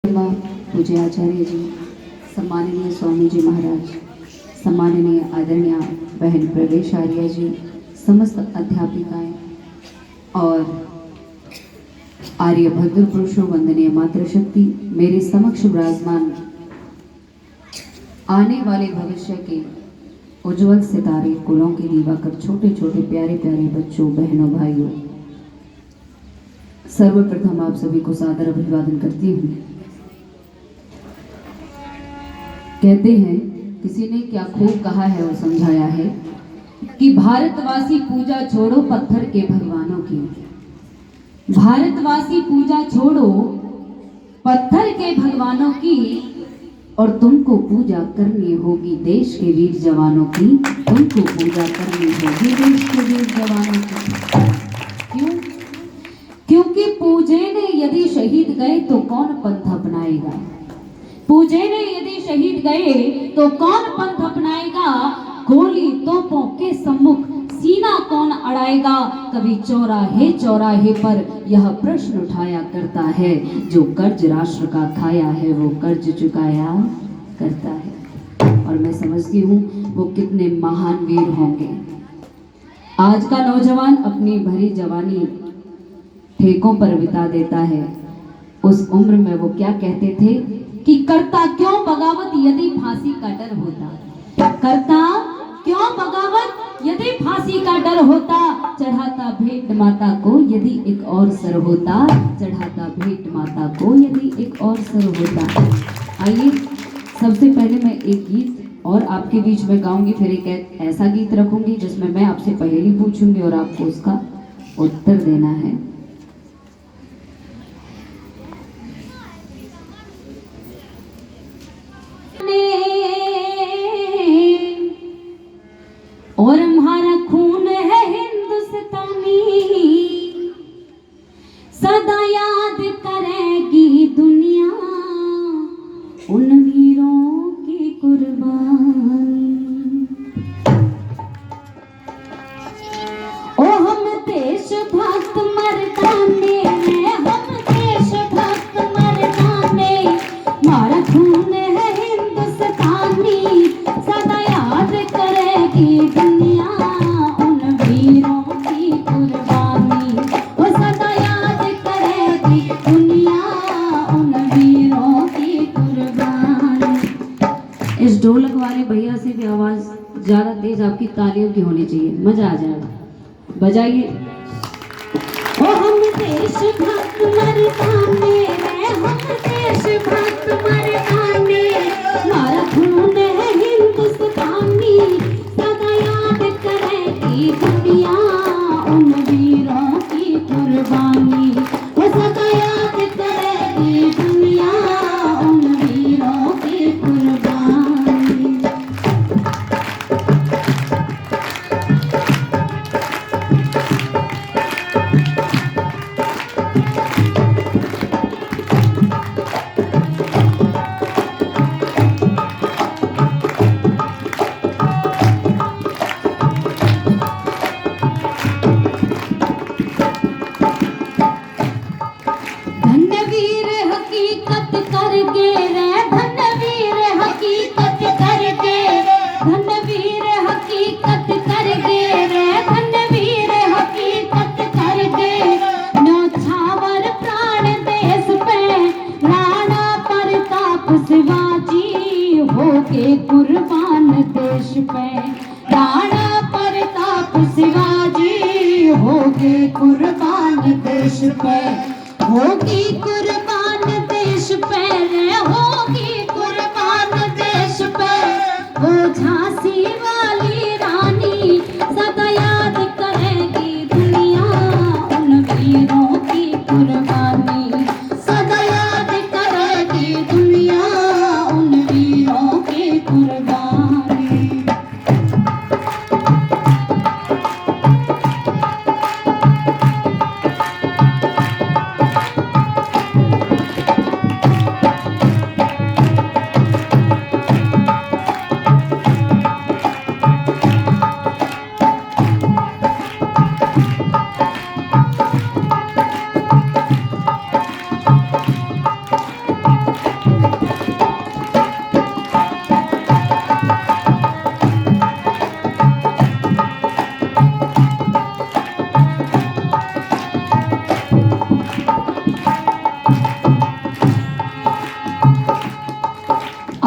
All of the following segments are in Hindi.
पूज्य आचार्य जी, सम्माननीय स्वामी जी महाराज, सम्माननीय आदरणीय बहन प्रवेश आर्य जी, समस्त अध्यापिकाएं और आर्य भद्र पुरुषों, वंदनीय मातृशक्ति, मेरे समक्ष विराजमान आने वाले भविष्य के उज्जवल सितारे, कुलों के दिवाकर, छोटे छोटे प्यारे प्यारे बच्चों, बहनों, भाइयों, सर्वप्रथम आप सभी को सादर अभिवादन करती हूँ। कहते हैं, किसी ने क्या खूब कहा है और समझाया है कि भारतवासी पूजा छोड़ो पत्थर के भगवानों की। भारतवासी पूजा छोड़ो पत्थर के भगवानों की, और तुमको पूजा करनी होगी देश के वीर जवानों की। तुमको पूजा करनी होगी देश के वीर जवानों की। क्यों? क्योंकि पूजे ने यदि शहीद गए तो कौन पंथ अपनाएगा। पूजे ने यदि शहीद गए तो कौन पंथ अपनाएगा। गोली तोपों के सम्मुख सीना कौन अड़ाएगा। कभी चौराहे चौराहे पर यह प्रश्न उठाया करता है, जो कर्ज राष्ट्र का खाया है वो कर्ज चुकाया करता है। और मैं समझती हूँ वो कितने महान वीर होंगे। आज का नौजवान अपनी भरी जवानी ठेकों पर बिता देता है। उस उम्र में वो क्या कहते थे कि करता क्यों बगावत यदि फांसी का डर होता। करता क्यों बगावत यदि फांसी का डर होता। चढ़ाता भेंट माता को यदि एक और सर होता। चढ़ाता भेंट माता को यदि एक और सर होता। आइए, सबसे पहले मैं एक गीत और आपके बीच में गाऊंगी, फिर एक ऐसा गीत रखूंगी जिसमें मैं आपसे पहेली पूछूंगी और आपको उसका उत्तर देना है। और हमारा खून है हिंदुस्तानी, सदा याद करेगी दुनिया उन वीरों की कुर्बानी। ओ हम देशभक्त मर्दाने हैं, हम देशभक्त मर्दाने, हमारा खून है हिंदुस्तानी, सदा याद करेगी दुनिया उन वीरों की कुर्बानी। वो सदा याद करेगी दुनिया उन वीरों की कुर्बानी। इस ढोलक वाले भैया से भी आवाज ज्यादा तेज आपकी तालियों की होनी चाहिए, मजा आ जाएगा। बजाइए। ओ हम देशभक्त मर्दाने हैं, हम देशभक्त मर्दाने, हमारा खून है हिंदुस्तानी, सदा याद करेगी दुनिया उन वीरों की कुर्बानी। वो सदा याद करेगी दुनिया उन वीरों की कुर्बानी। शिवाजी होके कुर्बान देश पे, राणा प्रताप शिवाजी होके कुर्बान देश पे, होगी कुर्बान देश पे, होगी कुर्बान देश पे। वो झांसी वाली रानी सदा याद करेगी दुनिया उन वीरों की कुर्बानी, सदा याद करेगी दुनिया उन वीरों की कुर्बानी।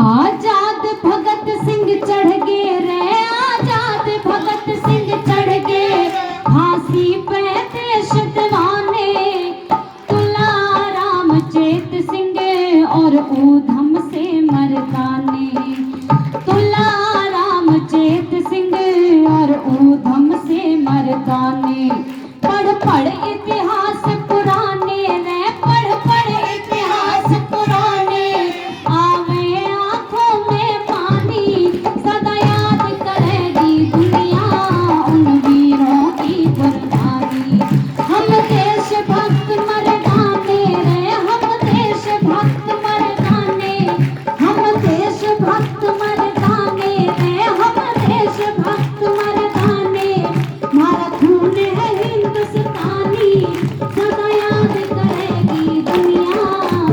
आजाद भगत सिंह चढ़ गे रे, आजाद भगत सिंह चढ़ गे फांसी पे देश दीवाने। तुलाराम चेत सिंह और ऊधम से मर्दाने, तुलाराम चेत सिंह और ऊधम से मर्दाने। पढ़ पढ़ इतिहास पुराने रे, पढ़ पढ़ इतिहास पुराने। आवे आंखों में पानी, सदा याद करेगी दुनिया उन वीरों की कुर्बानी। हम देशभक्त मर्दाने रे, हम देशभक्त मर्दाने, हम देशभक्त मर्दाने रे, हम देशभक्त मर्दाने। हमारा खून है हिंदुस्तानी, सदा याद करेगी दुनिया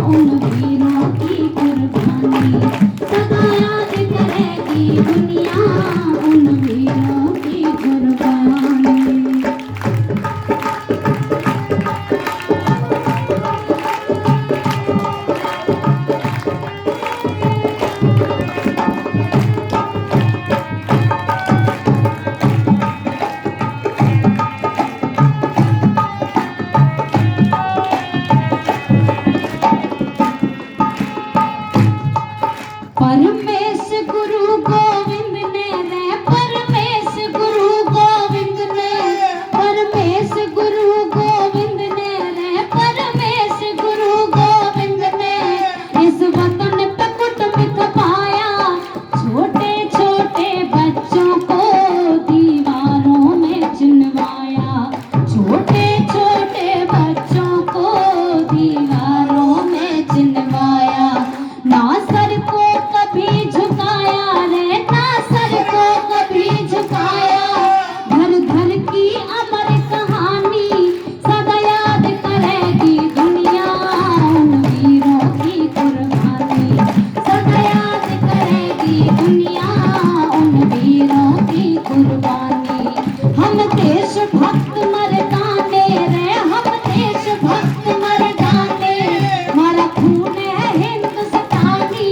उन वीरों की कुर्बानी। सदा याद करेगी दुनिया उन वीरों की कुर्बानी। परमेश गुरु गोविंद ने रे, परमेश गुरु गोविंद ने, परमेश गुरु गोविंद ने रे, परमेश गुरु गोविंद ने। इस वतन पे कुटुंब पाया, छोटे छोटे बच्चों को दीवारों में चिनवाया, छोटे छोटे बच्चों को दीवारों में चिनवाया। ना सर को कभी झुकाया रे, ना सर को कभी झुकाया। घर घर की अमर कहानी, सदा याद करेगी दुनिया उन वीरों की कुर्बानी। सदा याद करेगी दुनिया उन वीरों की कुर्बानी। हम देशभक्त मर्दाने रे, हम देशभक्त मर्दाने। हमारा खून है हिंदुस्तानी,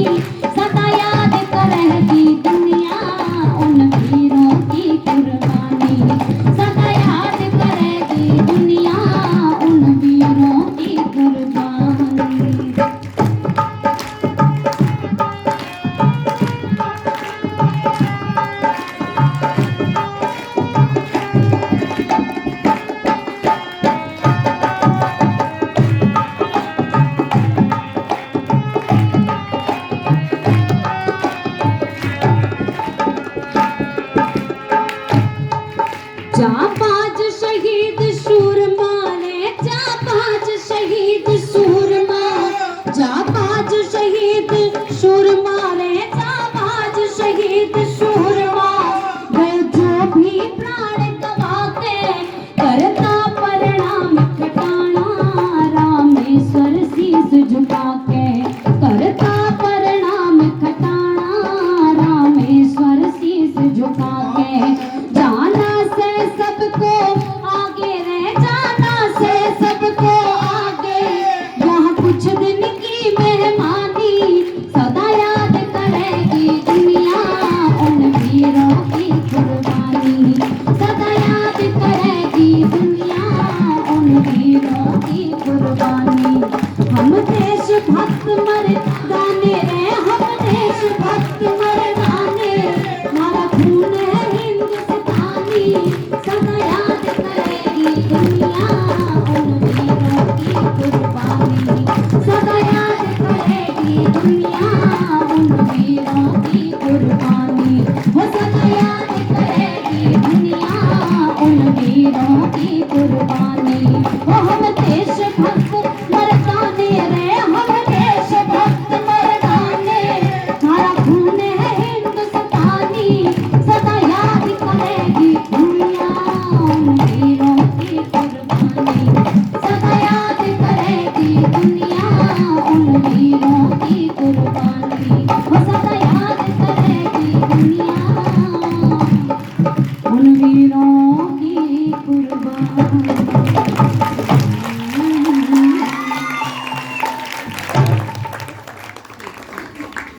सदा याद करेगी दुनिया उन वीरों की कुर्बानी। सदा याद करेगी दुनिया उन वीरों की कुर्बानी। जाबाज शहीद शूरमा रे, जाबाज शहीद शूरमा, जाबाज शहीद शूरमा